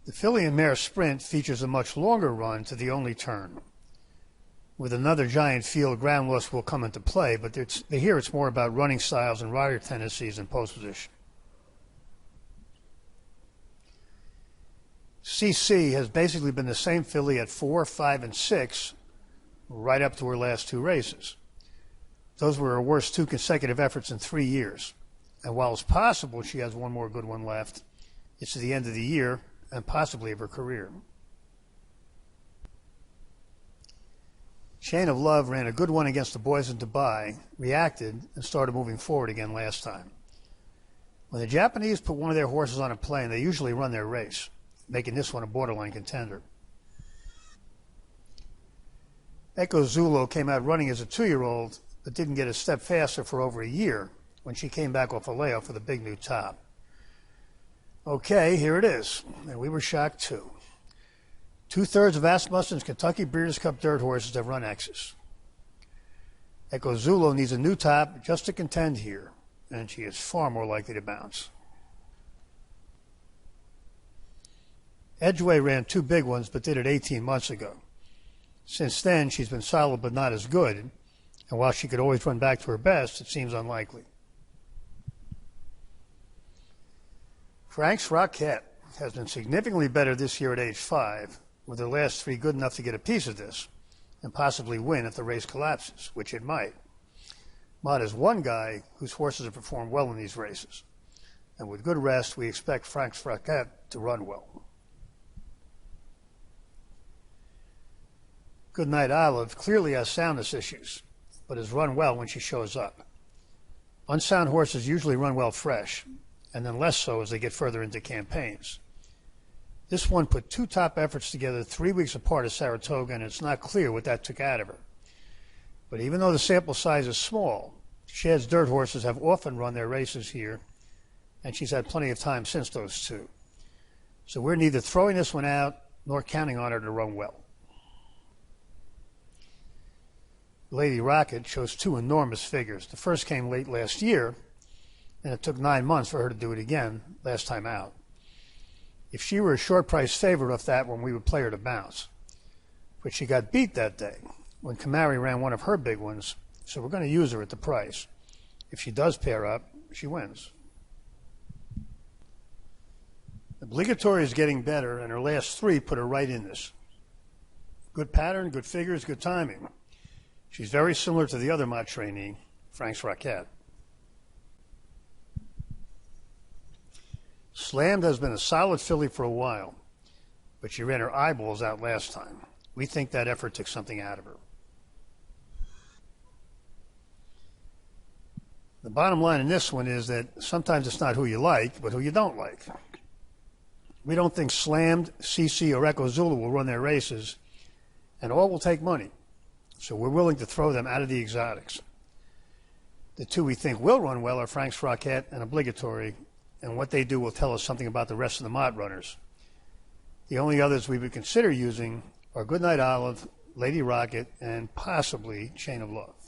The filly and mare sprint features a much longer run to the only turn. With another giant field, ground loss will come into play, but here it's more about running styles and rider tendencies and post position. CC has basically been the same filly at 4, 5, and 6 right up to her last 2 races. Those were her worst 2 consecutive efforts in 3 years. And while it's possible she has one more good one left, it's the end of the year and possibly of her career. Chain of Love ran a good one against the boys in Dubai, reacted, and started moving forward again last time. When the Japanese put one of their horses on a plane, they usually run their race, making this one a borderline contender. Echo Zulu came out running as a 2-year-old, but didn't get a step faster for over a year when she came back off a layoff with a big new top. Okay, here it is, and we were shocked too. 2/3 of Asmussen's Kentucky Breeders' Cup dirt horses have run X's. Echo Zulu needs a new top just to contend here, and she is far more likely to bounce. Edgeway ran 2 big ones, but did it 18 months ago. Since then, she's been solid but not as good, and while she could always run back to her best, it seems unlikely. Frank's Rocket has been significantly better this year at age 5, with her last 3 good enough to get a piece of this and possibly win if the race collapses, which it might. Mott is one guy whose horses have performed well in these races, and with good rest, we expect Frank's Rocket to run well. Goodnight Olive clearly has soundness issues, but has run well when she shows up. Unsound horses usually run well fresh, and then less so as they get further into campaigns. This one put 2 top efforts together 3 weeks apart at Saratoga, and it's not clear what that took out of her. But even though the sample size is small, Shad's dirt horses have often run their races here, and she's had plenty of time since those 2. So we're neither throwing this one out nor counting on her to run well. Lady Rocket shows 2 enormous figures. The first came late last year, and it took 9 months for her to do it again last time out. If she were a short price favorite off that one, we would play her to bounce. But she got beat that day when Mare ran one of her big ones, so we're going to use her at the price. If she does pair up, she wins. Obligatory is getting better, and her last 3 put her right in this. Good pattern, good figures, good timing. She's very similar to the other Mott trainee, Frank's Rocket. Slammed has been a solid filly for a while, but she ran her eyeballs out last time. We think that effort took something out of her. The bottom line in this one is that sometimes it's not who you like, but who you don't like. We don't think Slammed, CC, or Echo Zulu will run their races, and all will take money. So we're willing to throw them out of the exotics. The 2 we think will run well are Frank's Rocket and Obligatory, and what they do will tell us something about the rest of the Mott runners. The only others we would consider using are Goodnight Olive, Lady Rocket, and possibly Chain of Love.